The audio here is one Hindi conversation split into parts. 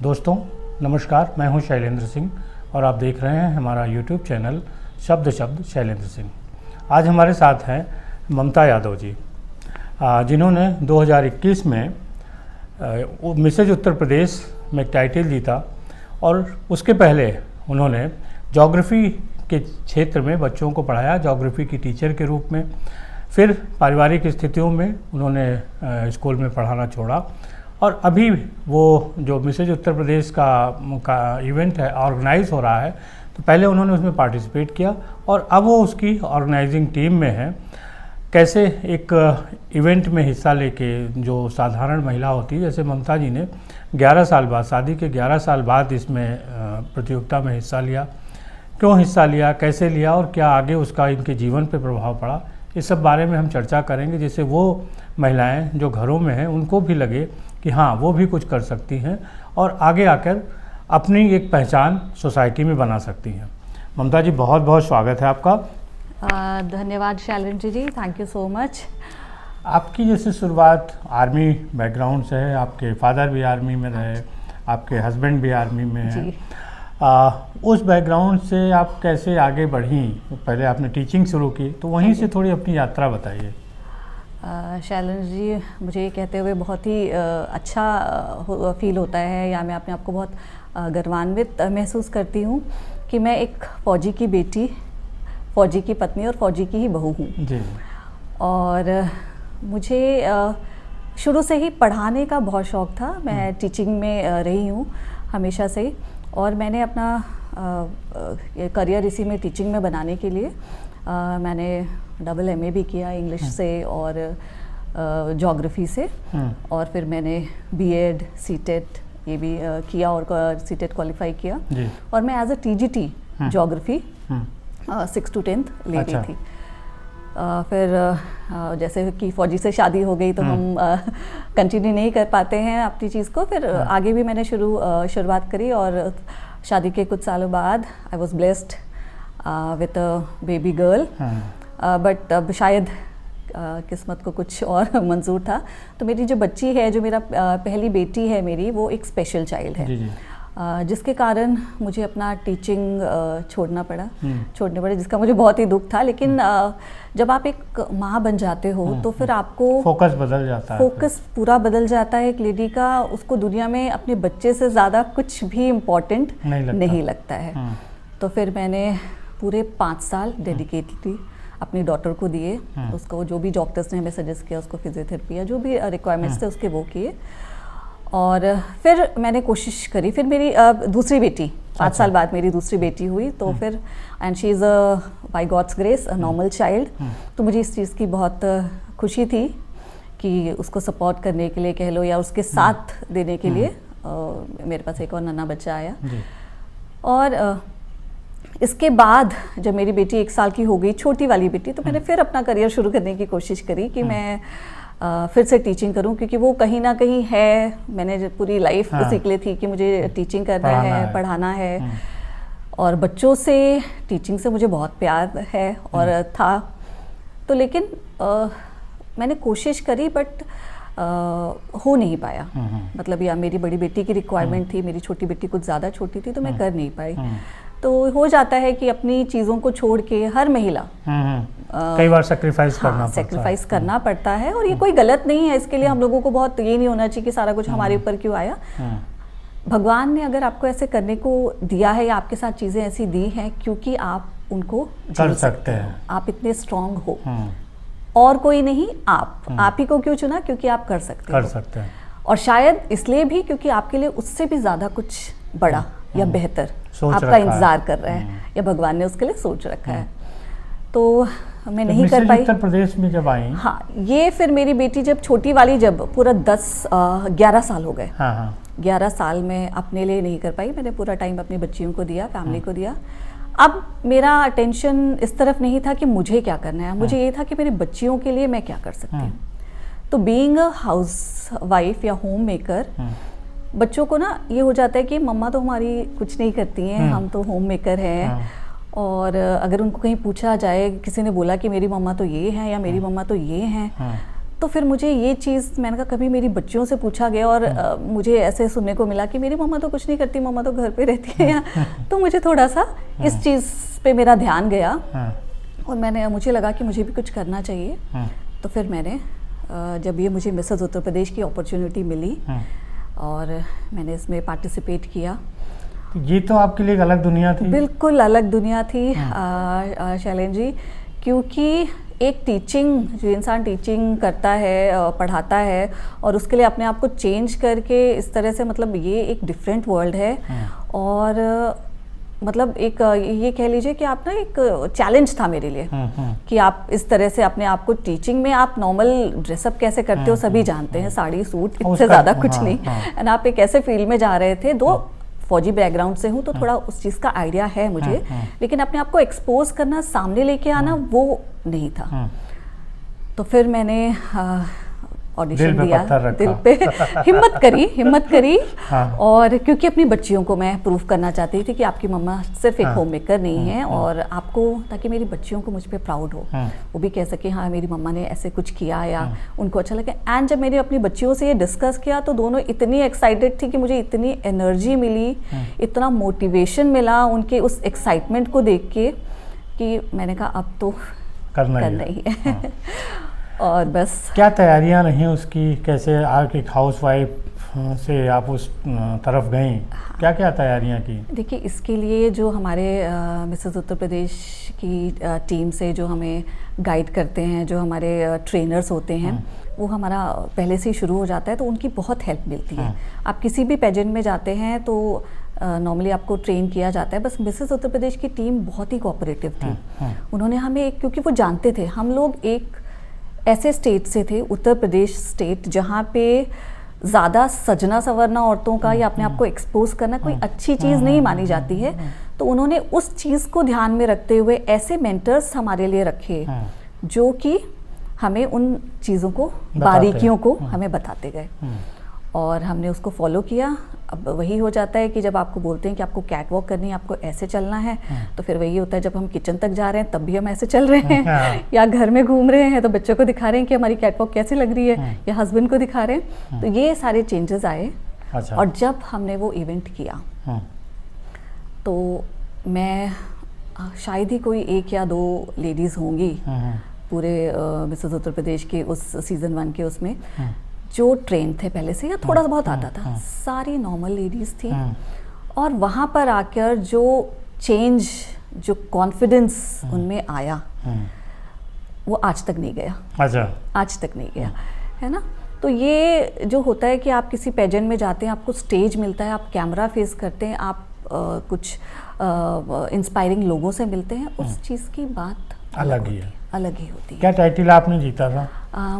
दोस्तों नमस्कार, मैं हूं शैलेंद्र सिंह और आप देख रहे हैं हमारा YouTube चैनल शब्द शैलेंद्र सिंह। आज हमारे साथ हैं ममता यादव जी, जिन्होंने 2021 में मिसेज उत्तर प्रदेश में टाइटल जीता और उसके पहले उन्होंने ज्योग्राफी के क्षेत्र में बच्चों को पढ़ाया, ज्योग्राफी की टीचर के रूप में। फिर पारिवारिक स्थितियों में उन्होंने स्कूल में पढ़ाना छोड़ा और अभी वो जो मिसेज उत्तर प्रदेश का इवेंट है ऑर्गेनाइज हो रहा है, तो पहले उन्होंने उसमें पार्टिसिपेट किया और अब वो उसकी ऑर्गेनाइजिंग टीम में है। कैसे एक इवेंट में हिस्सा लेके जो साधारण महिला होती है, जैसे ममता जी ने 11 साल बाद, शादी के 11 साल बाद इसमें प्रतियोगिता में हिस्सा लिया, क्यों हिस्सा लिया, कैसे लिया और क्या आगे उसका इनके जीवन पे प्रभाव पड़ा, इस सब बारे में हम चर्चा करेंगे, जिससे वो महिलाएं जो घरों में हैं उनको भी लगे कि हाँ वो भी कुछ कर सकती हैं और आगे आकर अपनी एक पहचान सोसाइटी में बना सकती हैं। ममता जी, बहुत बहुत स्वागत है आपका। धन्यवाद Shailendra ji, thank you so much. आपकी जैसे शुरुआत आर्मी बैकग्राउंड से है, आपके फादर भी आर्मी में रहे, आपके हस्बैंड भी आर्मी में हैं। उस बैकग्राउंड से आप कैसे आगे बढ़ी? पहले आपने टीचिंग शुरू की, तो वहीं से थोड़ी अपनी यात्रा बताइए। शैलेंद्र जी, मुझे ये कहते हुए बहुत ही अच्छा फील होता है, या मैं अपने आप को बहुत गर्वान्वित महसूस करती हूँ कि मैं एक फ़ौजी की बेटी, फ़ौजी की पत्नी और फ़ौजी की ही बहू हूँ जी। और मुझे शुरू से ही पढ़ाने का बहुत शौक़ था। मैं टीचिंग में रही हूँ हमेशा से और मैंने अपना करियर इसी में टीचिंग में बनाने के लिए मैंने डबल MA भी किया इंग्लिश से और ज्योग्राफी से, और फिर मैंने BEd CTET ये भी किया और CTET क्वालिफाई किया और मैं as a TGT geography 6 to 10th ले रही थी। फिर जैसे कि फ़ौजी से शादी हो गई तो हम कंटिन्यू नहीं कर पाते हैं अपनी चीज़ को। फिर आगे भी मैंने शुरुआत करी और शादी के कुछ सालों बाद I was blessed with a baby girl, but अब शायद किस्मत को कुछ और मंजूर था। तो मेरी जो बच्ची है, जो मेरा पहली बेटी है मेरी, वो एक स्पेशल चाइल्ड है। जी। जिसके कारण मुझे अपना टीचिंग छोड़ने पड़े, जिसका मुझे बहुत ही दुख था। लेकिन जब आप एक माँ बन जाते हो तो फिर आपको फोकस बदल जाता है, फोकस पूरा बदल जाता है एक लेडी का। उसको दुनिया में अपने बच्चे से ज़्यादा कुछ भी इम्पोर्टेंट नहीं लगता है। तो फिर मैंने पूरे 5 साल डेडिकेटली अपनी डॉटर को दिए। उसको जो भी डॉक्टर्स ने हमें सजेस्ट किया, उसको फिजियोथेरेपी या जो भी रिक्वायरमेंट्स थे उसके वो किए। और फिर मैंने कोशिश करी। फिर मेरी दूसरी बेटी 5 साल बाद मेरी दूसरी बेटी हुई, तो फिर and she is by God's grace a normal child. तो मुझे इस चीज़ की बहुत खुशी थी कि उसको सपोर्ट करने के लिए कह लो या उसके साथ देने के लिए मेरे पास एक और नन्हा बच्चा आया। और इसके बाद जब मेरी बेटी 1 साल की हो गई, छोटी वाली बेटी, तो मैंने फिर अपना करियर शुरू करने की कोशिश करी कि मैं फिर से टीचिंग करूं, क्योंकि वो कहीं ना कहीं है, मैंने पूरी लाइफ उसी के लिए थी कि मुझे टीचिंग करना है, पढ़ाना है। और बच्चों से, टीचिंग से मुझे बहुत प्यार है और था। तो लेकिन मैंने कोशिश करी बट हो नहीं पाया। मतलब या मेरी बड़ी बेटी की रिक्वायरमेंट थी, मेरी छोटी बेटी कुछ ज़्यादा छोटी थी, तो मैं कर नहीं पाई। तो हो जाता है कि अपनी चीज़ों को छोड़ के हर महिला कई बार सेक्रीफाइस करना पड़ता है। और ये कोई गलत नहीं है, इसके लिए हम लोगों को बहुत ये नहीं होना चाहिए कि सारा कुछ हमारे ऊपर क्यों आया। भगवान ने अगर आपको ऐसे करने को दिया है या आपके साथ चीज़ें ऐसी दी हैं क्योंकि आप उनको कर सकते हैं, आप इतने स्ट्रांग हो, और कोई नहीं, आप ही को क्यों चुना? क्योंकि आप कर सकते हैं। और शायद इसलिए भी क्योंकि आपके लिए उससे भी ज़्यादा कुछ बड़ा या बेहतर आपका इंतजार कर रहा है, या भगवान ने उसके लिए सोच रखा है। तो मैं नहीं कर पाई। उत्तर प्रदेश में जब आई, हाँ, ये फिर मेरी बेटी जब छोटी वाली, जब पूरा 11 साल हो गए, 11 साल में अपने लिए नहीं कर पाई। मैंने पूरा टाइम अपनी बच्चियों को दिया, फैमिली को दिया। अब मेरा अटेंशन इस तरफ नहीं था कि मुझे क्या करना है, मुझे ये था कि मेरी बच्चियों के लिए मैं क्या कर सकती हूँ। तो बीइंग अ हाउस वाइफ या होम मेकर, बच्चों को ना ये हो जाता है कि मम्मा तो हमारी कुछ नहीं करती हैं, हम तो होम मेकर हैं। और अगर उनको कहीं पूछा जाए, किसी ने बोला कि मेरी मम्मा तो ये है या मेरी मम्मा तो ये हैं, तो फिर मुझे ये चीज़, मैंने कहा कभी मेरी बच्चियों से पूछा गया और मुझे ऐसे सुनने को मिला कि मेरी मम्मा तो कुछ नहीं करती, मम्मा तो घर पे रहती है यहाँ। तो मुझे थोड़ा सा इस चीज़ पे मेरा ध्यान गया और मुझे लगा कि मुझे भी कुछ करना चाहिए। तो फिर मैंने जब ये मुझे मिसेस उत्तर प्रदेश की अपॉर्चुनिटी मिली और मैंने इसमें पार्टिसिपेट किया। ये तो आपके लिए एक अलग दुनिया थी। बिल्कुल अलग दुनिया थी शैलेंद्र जी, क्योंकि एक टीचिंग, जो इंसान टीचिंग करता है, पढ़ाता है और उसके लिए अपने आप को चेंज करके इस तरह से, मतलब ये एक डिफरेंट वर्ल्ड है। और मतलब एक ये कह लीजिए कि आप ना, एक चैलेंज था मेरे लिए कि आप इस तरह से अपने आप को, टीचिंग में आप नॉर्मल ड्रेसअप कैसे करते हो सभी जानते हैं, साड़ी सूट, इससे ज़्यादा कुछ नहीं। एंड आप एक ऐसे फील्ड में जा रहे थे, दो फौजी बैकग्राउंड से हूँ तो थोड़ा उस चीज़ का आइडिया है मुझे, लेकिन अपने आप को एक्सपोज करना, सामने लेके आना, वो नहीं था। तो फिर मैंने ऑडिशन दिया, दिल पे हिम्मत करी और क्योंकि अपनी बच्चियों को मैं प्रूव करना चाहती थी कि आपकी मम्मा सिर्फ एक होम मेकर नहीं है और आपको, ताकि मेरी बच्चियों को मुझ पे प्राउड हो, वो भी कह सके हाँ मेरी मम्मा ने ऐसे कुछ किया या उनको अच्छा लगे। एंड जब मैंने अपनी बच्चियों से ये डिस्कस किया तो दोनों इतनी एक्साइटेड थी कि मुझे इतनी एनर्जी मिली, इतना मोटिवेशन मिला उनके उस एक्साइटमेंट को देख के कि मैंने कहा अब तो करना ही है। और बस। क्या तैयारियां रही उसकी, कैसे आप एक हाउसवाइफ से आप उस तरफ गई, क्या क्या तैयारियां की? देखिए, इसके लिए जो हमारे मिसेस उत्तर प्रदेश की टीम से जो हमें गाइड करते हैं, जो हमारे ट्रेनर्स होते हैं, वो हमारा पहले से ही शुरू हो जाता है, तो उनकी बहुत हेल्प मिलती है। आप किसी भी पेजेंट में जाते हैं तो नॉर्मली आपको ट्रेन किया जाता है। बस मिसेस उत्तर प्रदेश की टीम बहुत ही कोऑपरेटिव थी। उन्होंने हमें, क्योंकि वो जानते थे हम लोग एक ऐसे स्टेट से थे, उत्तर प्रदेश स्टेट, जहाँ पे ज़्यादा सजना संवरना औरतों का या अपने आप को एक्सपोज करना कोई अच्छी चीज़ नहीं मानी जाती है। तो उन्होंने उस चीज़ को ध्यान में रखते हुए ऐसे मेंटर्स हमारे लिए रखे जो कि हमें उन चीज़ों को, बारीकियों को हमें बताते गए और हमने उसको फॉलो किया। अब वही हो जाता है कि जब आपको बोलते हैं कि आपको कैट वॉक करनी है, आपको ऐसे चलना है, तो फिर वही होता है जब हम किचन तक जा रहे हैं तब भी हम ऐसे चल रहे हैं या घर में घूम रहे हैं तो बच्चों को दिखा रहे हैं कि हमारी कैट वॉक कैसे लग रही है या हस्बैंड को दिखा रहे हैं। तो ये सारे चेंजेस आए। अच्छा। और जब हमने वो इवेंट किया तो मैं, शायद ही कोई 1 या 2 लेडीज़ होंगी पूरे मिसेस उत्तर प्रदेश के उस सीज़न 1 के उसमें जो ट्रेन थे पहले से या थोड़ा बहुत आता था। सारी नॉर्मल लेडीज़ थी और वहाँ पर आकर जो चेंज, जो कॉन्फिडेंस उनमें आया वो आज तक नहीं गया। अच्छा। आज तक नहीं गया, है ना। तो ये जो होता है कि आप किसी पेजेंट में जाते हैं, आपको स्टेज मिलता है, आप कैमरा फेस करते हैं, आप कुछ इंस्पायरिंग लोगों से मिलते हैं, उस चीज़ की बात अलग ही होती है। क्या टाइटल आपने जीता था?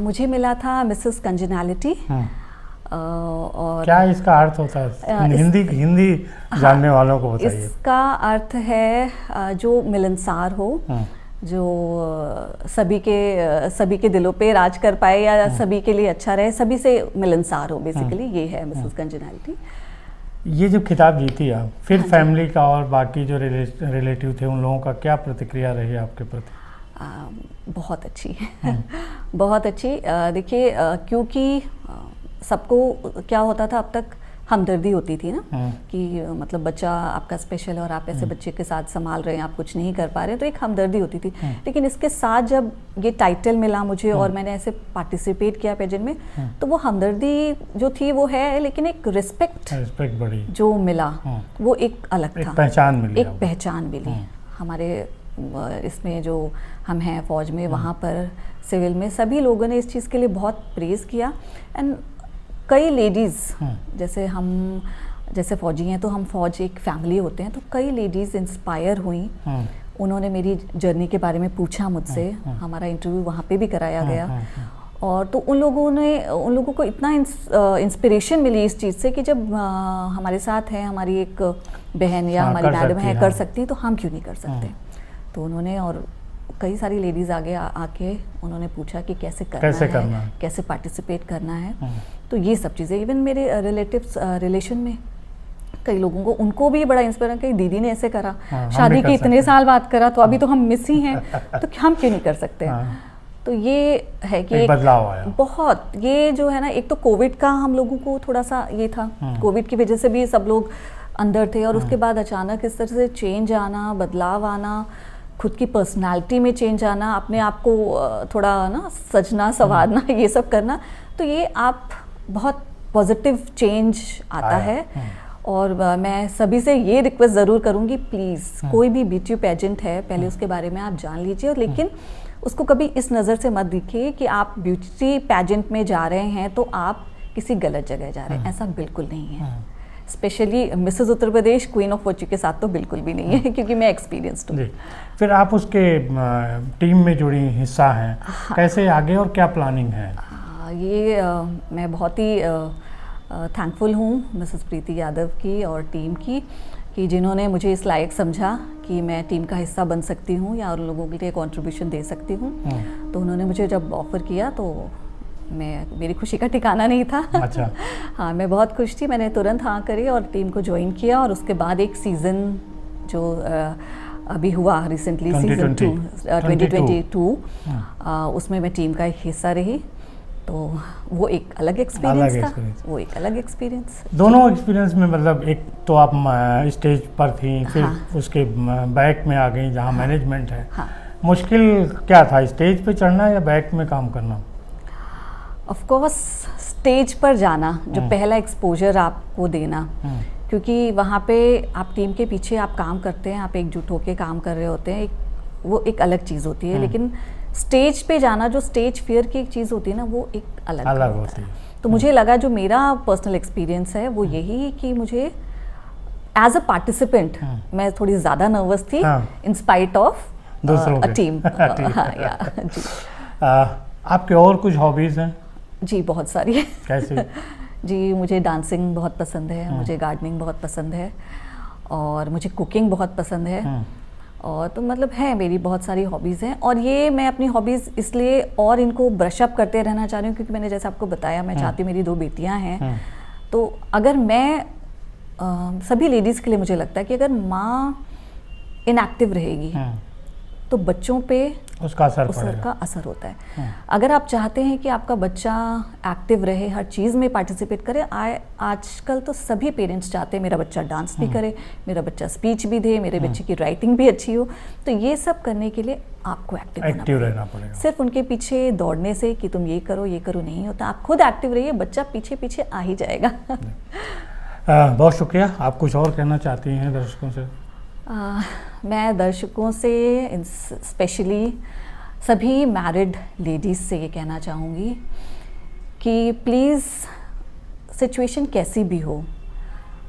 मुझे मिला था मिसेस कंजेनैलिटी। और क्या इसका अर्थ होता है? हिंदी जानने वालों को बताइए। इसका अर्थ है जो मिलनसार हो, जो सभी के दिलों पे राज कर पाए या सभी के लिए अच्छा रहे, सभी से मिलनसार हो, बेसिकली ये है मिसेस कंजेनैलिटी। ये जो खिताब जीती आप, फिर फैमिली का और बाकी जो रिलेटिव थे उन लोगों का क्या प्रतिक्रिया रही आपके प्रति? बहुत अच्छी बहुत अच्छी। देखिए, क्योंकि सबको क्या होता था अब तक, हमदर्दी होती थी ना कि मतलब बच्चा आपका स्पेशल है और आप ऐसे बच्चे के साथ संभाल रहे हैं, आप कुछ नहीं कर पा रहे हैं, तो एक हमदर्दी होती थी। लेकिन इसके साथ जब ये टाइटल मिला मुझे और मैंने ऐसे पार्टिसिपेट किया पेजेंट में, तो वो हमदर्दी जो थी वो है, लेकिन एक रिस्पेक्ट बड़ी जो मिला वो एक अलग था, एक पहचान मिली। हमारे इसमें जो हम हैं फौज में, वहाँ पर सिविल में सभी लोगों ने इस चीज़ के लिए बहुत प्रेज़ किया। एंड कई लेडीज़, जैसे फौजी हैं तो हम फौज एक फैमिली होते हैं, तो कई लेडीज़ इंस्पायर हुई। उन्होंने मेरी जर्नी के बारे में पूछा मुझसे, हमारा इंटरव्यू वहाँ पे भी कराया गया और तो उन लोगों को इतना इंस्पिरेशन मिली इस चीज़ से कि जब हमारे साथ है हमारी एक बहन या हमारी मैडम है कर सकती, तो हम क्यों नहीं कर सकते। तो उन्होंने, और कई सारी लेडीज़ आगे आके उन्होंने पूछा कि कैसे करना है, कैसे पार्टिसिपेट करना है। तो ये सब चीज़ें, इवन मेरे रिलेटिव्स रिलेशन में कई लोगों को, उनको भी बड़ा इंस्पायर कि दीदी ने ऐसे करा, शादी के इतने साल बाद करा, तो अभी तो हम मिस ही हैं, तो हम क्यों नहीं कर सकते। तो तो ये है कि एक बदलाव आया बहुत। ये जो है ना, एक तो कोविड का हम लोगों को थोड़ा सा ये था, कोविड की वजह से भी सब लोग अंदर थे, और उसके बाद अचानक इस तरह से चेंज आना, बदलाव आना, खुद की पर्सनालिटी में चेंज आना, अपने आप को थोड़ा ना सजना संवारना, ये सब करना, तो ये आप बहुत पॉजिटिव चेंज आता है। और मैं सभी से ये रिक्वेस्ट ज़रूर करूँगी, प्लीज़ कोई भी ब्यूटी पेजेंट है, पहले उसके बारे में आप जान लीजिए, और लेकिन उसको कभी इस नज़र से मत देखिए कि आप ब्यूटी पेजेंट में जा रहे हैं तो आप किसी गलत जगह जा रहे हैं। ऐसा बिल्कुल नहीं है। Specially Mrs Uttar Pradesh queen of virtue के साथ तो बिल्कुल भी नहीं है, क्योंकि मैं एक्सपीरियंस्ड हूँ। फिर आप उसके टीम में जुड़ी हिस्सा हैं। हाँ। कैसे आगे और क्या प्लानिंग है? ये मैं बहुत ही थैंकफुल हूँ मिसेस प्रीति यादव की और टीम की, कि जिन्होंने मुझे इस लायक समझा कि मैं टीम का हिस्सा बन सकती हूँ या उन लोगों के लिए कंट्रीब्यूशन दे सकती हूँ। तो उन्होंने मुझे जब ऑफ़र किया तो मेरी खुशी का ठिकाना नहीं था। अच्छा। हाँ, मैं बहुत खुश थी। मैंने तुरंत हाँ करी और टीम को ज्वाइन किया, और उसके बाद एक सीज़न जो अभी हुआ रिसेंटली, सीज़न 2022, उसमें मैं टीम का एक हिस्सा रही। तो वो एक अलग एक्सपीरियंस था, वो एक अलग एक्सपीरियंस। दोनों एक्सपीरियंस में मतलब एक तो आप स्टेज पर थी, फिर उसके बैक में आ गई जहाँ मैनेजमेंट है। मुश्किल क्या था, स्टेज पे चढ़ना या बैक में काम करना? ऑफ कोर्स स्टेज पर जाना, जो पहला एक्सपोजर आपको देना, क्योंकि वहाँ पे आप टीम के पीछे आप काम करते हैं, आप एकजुट होकर काम कर रहे होते हैं, वो एक अलग चीज़ होती है। लेकिन स्टेज पे जाना, जो स्टेज फियर की एक चीज़ होती है ना, वो एक अलग होती है। तो मुझे लगा जो मेरा पर्सनल एक्सपीरियंस है वो यही कि मुझे एज अ पार्टिसिपेंट मैं थोड़ी ज़्यादा नर्वस थी, in spite of a team. आपके और कुछ हॉबीज़ हैं? जी बहुत सारी है। कैसे? जी, मुझे डांसिंग बहुत पसंद है, मुझे गार्डनिंग बहुत पसंद है, और मुझे कुकिंग बहुत पसंद है, और तो मतलब है मेरी बहुत सारी हॉबीज़ हैं। और ये मैं अपनी हॉबीज़ इसलिए और इनको ब्रश अप करते रहना चाह रही हूँ, क्योंकि मैंने जैसे आपको बताया, मैं चाहती हूँ, मेरी 2 बेटियाँ हैं। तो अगर मैं सभी लेडीज़ के लिए मुझे लगता है कि अगर माँ इनएक्टिव रहेगी तो बच्चों पे उसका असर होता है। अगर आप चाहते हैं कि आपका बच्चा एक्टिव रहे, हर चीज़ में पार्टिसिपेट करे, आजकल तो सभी पेरेंट्स चाहते हैं मेरा बच्चा डांस भी करे, मेरा बच्चा स्पीच भी दे, मेरे बच्चे की राइटिंग भी अच्छी हो। तो ये सब करने के लिए आपको एक्टिव रहना पड़ेगा। सिर्फ उनके पीछे दौड़ने से कि तुम ये करो नहीं होता। आप खुद एक्टिव रहिए, बच्चा पीछे पीछे आ ही जाएगा। बहुत शुक्रिया। आप कुछ और कहना चाहती हैं दर्शकों से? मैं दर्शकों से, स्पेशली सभी मैरिड लेडीज़ से ये कहना चाहूँगी कि प्लीज़, सिचुएशन कैसी भी हो,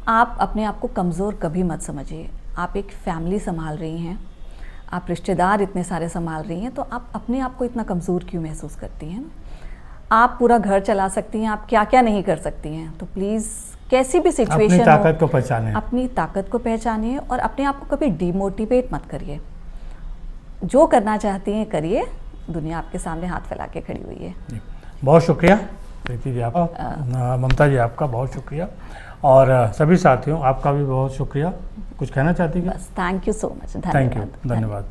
आप अपने आप को कमज़ोर कभी मत समझिए। आप एक फैमिली संभाल रही हैं, आप रिश्तेदार इतने सारे संभाल रही हैं, तो आप अपने आप को इतना कमज़ोर क्यों महसूस करती हैं? आप पूरा घर चला सकती हैं, आप क्या क्या नहीं कर सकती हैं। तो प्लीज़, कैसी भी सिचुएशन अपनी ताकत को पहचानें, अपनी ताकत को पहचानिए, और अपने आप को कभी डिमोटिवेट मत करिए। जो करना चाहती हैं करिए, दुनिया आपके सामने हाथ फैला के खड़ी हुई है। बहुत शुक्रिया प्रीति जी आपका, ममता जी आपका बहुत शुक्रिया, और सभी साथियों आपका भी बहुत शुक्रिया। कुछ कहना चाहती हैं? बस, thank you so much. Thank you, धन्यवाद।